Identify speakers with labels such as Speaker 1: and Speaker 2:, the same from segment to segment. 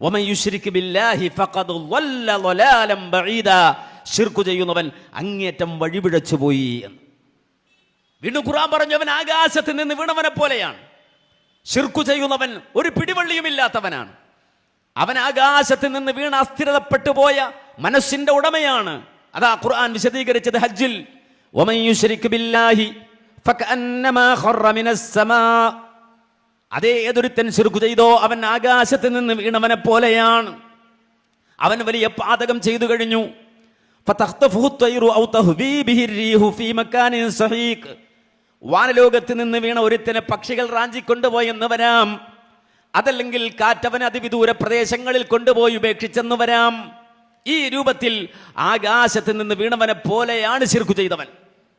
Speaker 1: വമൻ യുശ്രിക് ബില്ലാഹി ഫഖദ് ളല്ല ളലാലൻ ബഈദാ. ശിർക്ക് ചെയ്യുന്നവൻ അങ്ങേറ്റം വഴിപിഴച്ചു പോയി എന്ന് വീണ്ടും ഖുർആൻ പറഞ്ഞു, അവൻ ആകാശത്ത് നിന്ന് വീണവനെ പോലെയാണ്. ശിർക്ക് ചെയ്യുന്നവൻ ഒരു പിടിവള്ളിയുമില്ലാത്തവനാണ്. അവൻ ആകാശത്ത് നിന്ന് വീണ അസ്ഥിരതപ്പെട്ടു പോയ മനസ്സിന്റെ ഉടമയാണ്. അതാ ഖുർആൻ വിശദീകരിച്ചത് ഹജ്ജിൽ, വമൻ യുശ്രിക് ബില്ലാഹി ഫകഅന്നമാ ഖറ മിനസ് സമാ. അതേ ഏതൊരുത്തൻ ശിർക്ക് ചെയ്തോ അവൻ ആകാശത്ത് നിന്ന് വീണവനെ പോലെയാണ്. അവൻ വലിയ പാതകം ചെയ്തു കഴിഞ്ഞു. ഫതഖ്തഫുഹു ത്വയ്റു ഔ തഹ്വീ ബിഹി റീഹു ഫീ മക്കാനിൻ സഹീഖ്. വാനലോകത്ത് നിന്ന് വീണ ഒരുത്തനെ പക്ഷികൾ റാഞ്ചിക്കൊണ്ടുപോയെന്ന് വരാം. അതല്ലെങ്കിൽ കാറ്റവൻ അതിവിദൂര പ്രദേശങ്ങളിൽ കൊണ്ടുപോയി ഉപേക്ഷിച്ചെന്ന് വരാം. ഈ രൂപത്തിൽ ആകാശത്ത് നിന്ന് വീണവനെ പോലെയാണ് ശിർക്ക് ചെയ്തവൻ.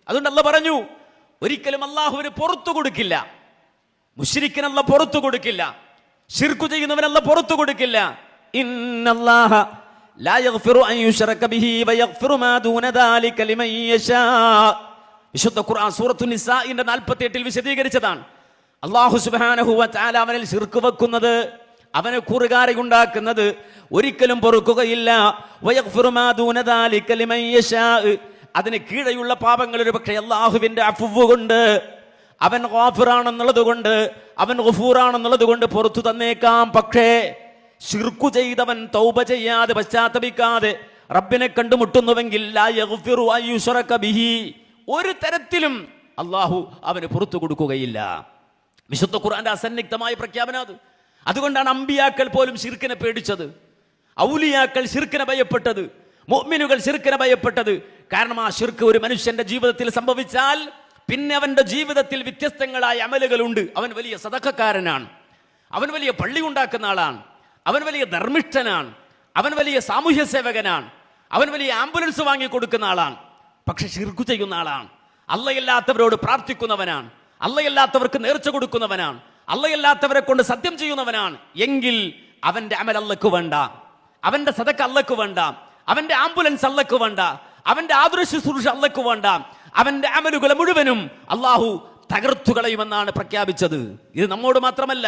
Speaker 1: അതുകൊണ്ട് അല്ലാഹു പറഞ്ഞു, ഒരിക്കലും അല്ലാഹുവിന് പുറത്തു കൊടുക്കില്ല. മുശ്രിക്കിന് അല്ലാഹു പുറത്തു കൊടുക്കില്ല. ശിർക്ക് ചെയ്യുന്നവൻ അല്ലാഹു പുറത്തു കൊടുക്കില്ല. ഇന്നല്ലാഹ ലാ യഗ്ഫിറു അൻ യുശ്റക ബിഹി വയഗ്ഫിറു മാ ദൂന ദാലിക ലിമൻ യശാ. വിശുദ്ധ ഖുർആൻ സൂറത്തുൻ നിസാഇന്റെ 48 വിശദീകരിച്ചതാണ്. അല്ലാഹു സുബ്ഹാനഹു വ തആല അവനിൽ ശിർക്ക് വെക്കുന്നത്, അവനെ കൂറുകാരെ ഉണ്ടാക്കുന്നത് ഒരിക്കലും പൊറുക്കുകയില്ല. വയഗ്ഫിറു മാ ദൂന ദാലിക ലിമൻ യശാ. അതിന് കീഴെയുള്ള പാപങ്ങൾ ഒരു പക്ഷേ അല്ലാഹുവിന്റെ അഫ്വ് കൊണ്ട്, അവൻ ഗാഫിറാണെന്നുള്ളത് കൊണ്ട്, അവൻ ഗഫൂറാണെന്നുള്ളത് കൊണ്ട് പുറത്തു തന്നേക്കാം. പക്ഷേ ശിർക്ക് ചെയ്തവൻ തൗബ ചെയ്യാതെ പശ്ചാത്തപിക്കാതെ റബ്ബിനെ കണ്ടുമുട്ടുന്നുവെങ്കിൽ ലാ യഗ്ഫിറു അൻ യുശ്റക ബിഹി, ഒരു തരത്തിലും അല്ലാഹു അവന് പുറത്തു കൊടുക്കുകയില്ല. വിശുദ്ധ ഖുർആന്റെ അസന്നിഗ്ധമായ പ്രഖ്യാപനം അത്. അതുകൊണ്ടാണ് അമ്പിയാക്കൾ പോലും ശിർക്കിനെ പേടിച്ചത്, ഔലിയാക്കൾ ശിർക്കിനെ ഭയപ്പെട്ടത്, മുഅ്മിനുകൾ ശിർക്കിനെ ഭയപ്പെട്ടത്. കാരണം ആ ശിർക്ക് ഒരു മനുഷ്യന്റെ ജീവിതത്തിൽ സംഭവിച്ചാൽ പിന്നെ അവന്റെ ജീവിതത്തിൽ വ്യത്യസ്തങ്ങളായ അമലുകളുണ്ട്. അവൻ വലിയ സദഖക്കാരനാണ്, അവൻ വലിയ പള്ളി ഉണ്ടാക്കുന്ന ആളാണ്, അവൻ വലിയ ധർമ്മിഷ്ഠനാണ്, അവൻ വലിയ സാമൂഹ്യ സേവകനാണ്, അവൻ വലിയ ആംബുലൻസ് വാങ്ങിക്കൊടുക്കുന്ന ആളാണ്. പക്ഷെ ശിർക്ക് ചെയ്യുന്ന ആളാണ്, അള്ളയല്ലാത്തവരോട് പ്രാർത്ഥിക്കുന്നവനാണ്, അള്ളയല്ലാത്തവർക്ക് നേർച്ച കൊടുക്കുന്നവനാണ്, അള്ളയല്ലാത്തവരെ കൊണ്ട് സത്യം ചെയ്യുന്നവനാണ് എങ്കിൽ അവന്റെ അമൽ അള്ളക്ക് വേണ്ട, അവന്റെ സദഖ അള്ളക്ക് വേണ്ട, അവന്റെ ആംബുലൻസ് അള്ളക്ക് വേണ്ട, അവന്റെ ആതുര ശുശ്രൂഷ അള്ളക്ക് വേണ്ട. അവന്റെ അമലുകളെ മുഴുവനും അള്ളാഹു തകർത്തു കളയുമെന്നാണ് പ്രഖ്യാപിച്ചത്. ഇത് നമ്മോട് മാത്രമല്ല,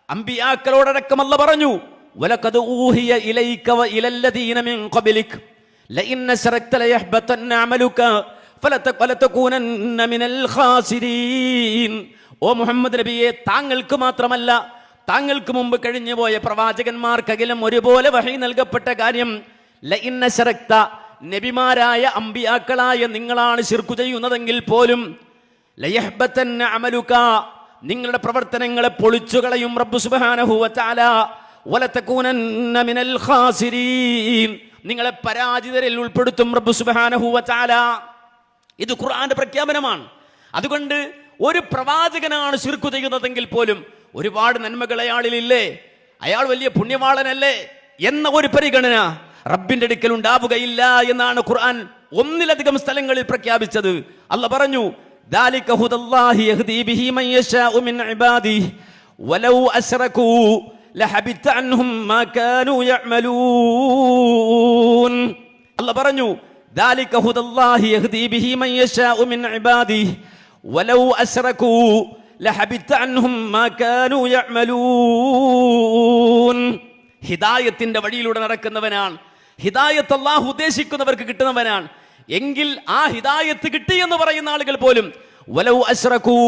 Speaker 1: അമ്പിയാക്കളോടടക്കം അല്ലാഹു പറഞ്ഞു, വലഖദ് ഊഹിയ ഇലൈക വ ഇലല്ലദീന മിൻ ഖബ്ലിക ലഇൻ അശ്റക്ത ലയഹ്ബതന്ന അമലുക ഫലതകൂനന്ന മിനൽ ഖാസിരീൻ. ഓ മുഹമ്മദ് നബിയെ, താങ്കൾക്ക് മാത്രമല്ല താങ്കൾക്ക് മുമ്പ് കഴിഞ്ഞുപോയ പ്രവാചകന്മാർക്കകിലും ഒരുപോലെ വഹി നൽകപ്പെട്ട കാര്യം, ലഇൻ അശ്റക്ത, നബിമാരായ അമ്പിയാക്കളായ നിങ്ങളാണ് ശിർക്ക് ചെയ്യുന്നതെങ്കിൽ പോലും ലയഹ്ബതന്ന അമലുക, നിങ്ങളുടെ പ്രവർത്തനങ്ങളെ പൊളിച്ചു കളയും റബ്ബ് സുബ്ഹാനഹു വ തആല. വലതകൂനന്ന മിനൽ ഖാസിരീൻ, നിങ്ങളെ പരാജിതരിൽ ഉൾപ്പെടുത്തും റബ്ബ് സുബ്ഹാനഹു വ തആല. ഇത് ഖുർആന്റെ പ്രഖ്യാപനമാണ്. അതുകൊണ്ട് ഒരു പ്രവാചകനാണ് ശിർക്ക് ചെയ്യുന്നതെങ്കിൽ പോലും ഒരുപാട് നന്മകൾ അയാളിലില്ലേ, അയാൾ വലിയ പുണ്യവാളനല്ലേ എന്ന ഒരു പരിഗണന റബ്ബിന്റെ അടുക്കൽ ഉണ്ടാവുകയില്ല എന്നാണ് ഖുർആൻ ഒന്നിലധികം സ്ഥലങ്ങളിൽ പ്രഖ്യാപിച്ചത്. അല്ലാഹു പറഞ്ഞു, ദാലിക ഹുദല്ലാഹി യഹ്ദി ബിഹി മൻ യശാഉ മിൻ ഇബാദിഹി വലൗ അശ്റകൂ ലഹബിത അൻഹും മാ കാനൂ യഅമലൂൻ. അല്ലാഹു പറഞ്ഞു, ദാലിക ഹുദല്ലാഹി യഹ്ദി ബിഹി മൻ യശാഉ മിൻ ഇബാദിഹി വലൗ അശ്റകൂ ലഹബിത അൻഹും മാ കാനൂ യഅമലൂൻ. ഹിദായത്തിന്റെ വഴിയിലൂടെ നടക്കുന്നവനാണ്, ഹിദായത്ത് അല്ലാഹു ഉദ്ദേശിക്കുന്നവർക്ക് കിട്ടുന്നവനാണ്. എങ്കിൽ ആ ഹിദായത്ത് കിട്ടിയെന്ന് പറയുന്ന ആളുകൾ പോലും വലൗ അശ്റകൂ,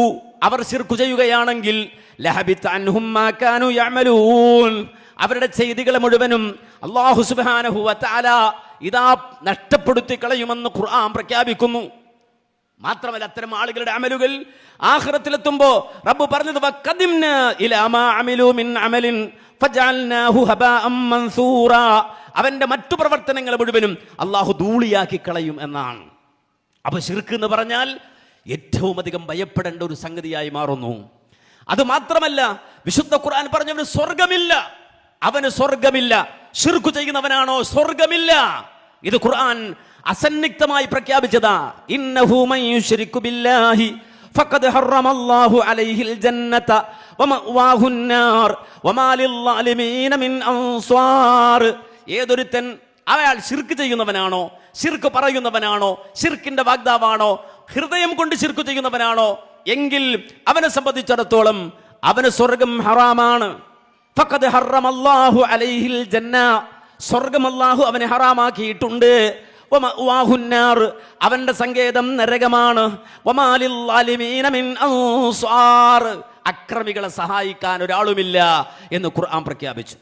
Speaker 1: അവർ ശിർക്ക് ചെയ്യുകയാണെങ്കിൽ ലഹബിത അൻഹും മാ കാനൂ യഅമലൂൻ, അവരുടെ ചെയ്തികളെ മുഴുവനും അല്ലാഹു സുബ്ഹാനഹു വ തആല ഇതാ നഷ്ടപ്പെടുത്തി കളയുമെന്ന് ഖുർആൻ പ്രഖ്യാപിക്കുന്നു. മാത്രമല്ല, അത്തരം ആളുകളുടെ അമലുകൾ ആഖിറത്തിലെത്തുമ്പോൾ റബ്ബ് പറഞ്ഞത്, വഖദിംനാ ഇലാ മാ അമിലൂ മിൻ അമലിൻ ഫജഅൽനാഹു ഹബാഅൻ മൻസൂറാ, അവന്റെ മറ്റു പ്രവർത്തനങ്ങൾ മുഴുവനും അല്ലാഹു ധൂളിയാക്കി കളയും എന്നാണ്. അപ്പൊ ശിർക്ക് എന്ന് പറഞ്ഞാൽ ഏറ്റവും അധികം ഭയപ്പെടേണ്ട ഒരു സംഗതിയായി മാറുന്നു. അത് മാത്രമല്ല, വിശുദ്ധ ഖുർആൻ പറഞ്ഞവന് സ്വർഗമില്ല, അവന് സ്വർഗമില്ല. ശിർക്ക് ചെയ്യുന്നവനാണോ സ്വർഗമില്ല. ഇത് ഖുർആൻ അസന്നിഗ്ധമായി പ്രഖ്യാപിച്ചതാ. ഇന്നഹു മൻ യുശ്രികു ബില്ലാഹി ഫഖദ് ഹറമല്ലാഹു അലൈഹിൽ ജന്നത വമഅവാഹുൻ നാർ വമാ ലിൽളാലിമീന മിൻ അൻസ്വാർ. ഏതൊരുത്തൻ അയാൾ ശിർക്ക് ചെയ്യുന്നവനാണോ, ശിർക്ക് പറയുന്നവനാണോ, ശിർക്കിന്റെ വാഗ്ദാവാണോ, ഹൃദയം കൊണ്ട് ശിർക്ക് ചെയ്യുന്നവനാണോ എങ്കിൽ അവനെ സംബന്ധിച്ചിടത്തോളം അവന് സ്വർഗം ഹറാമാണ്. ഫഖദ് ഹറമല്ലാഹു അലൈഹിൽ ജന്ന, സ്വർഗ്ഗം അല്ലാഹു അവനെ ഹറാമാക്കിയിട്ടുണ്ട്. വമഅവാഹുന്നാർ, അവന്റെ സങ്കേതം നരകമാണ്. വമാലിൽ ളാലിമീന മിൻ അൻസാർ, അക്രമികളെ സഹായിക്കാൻ ഒരാളുമില്ല എന്ന് ഖുർആൻ പ്രഖ്യാപിച്ചു.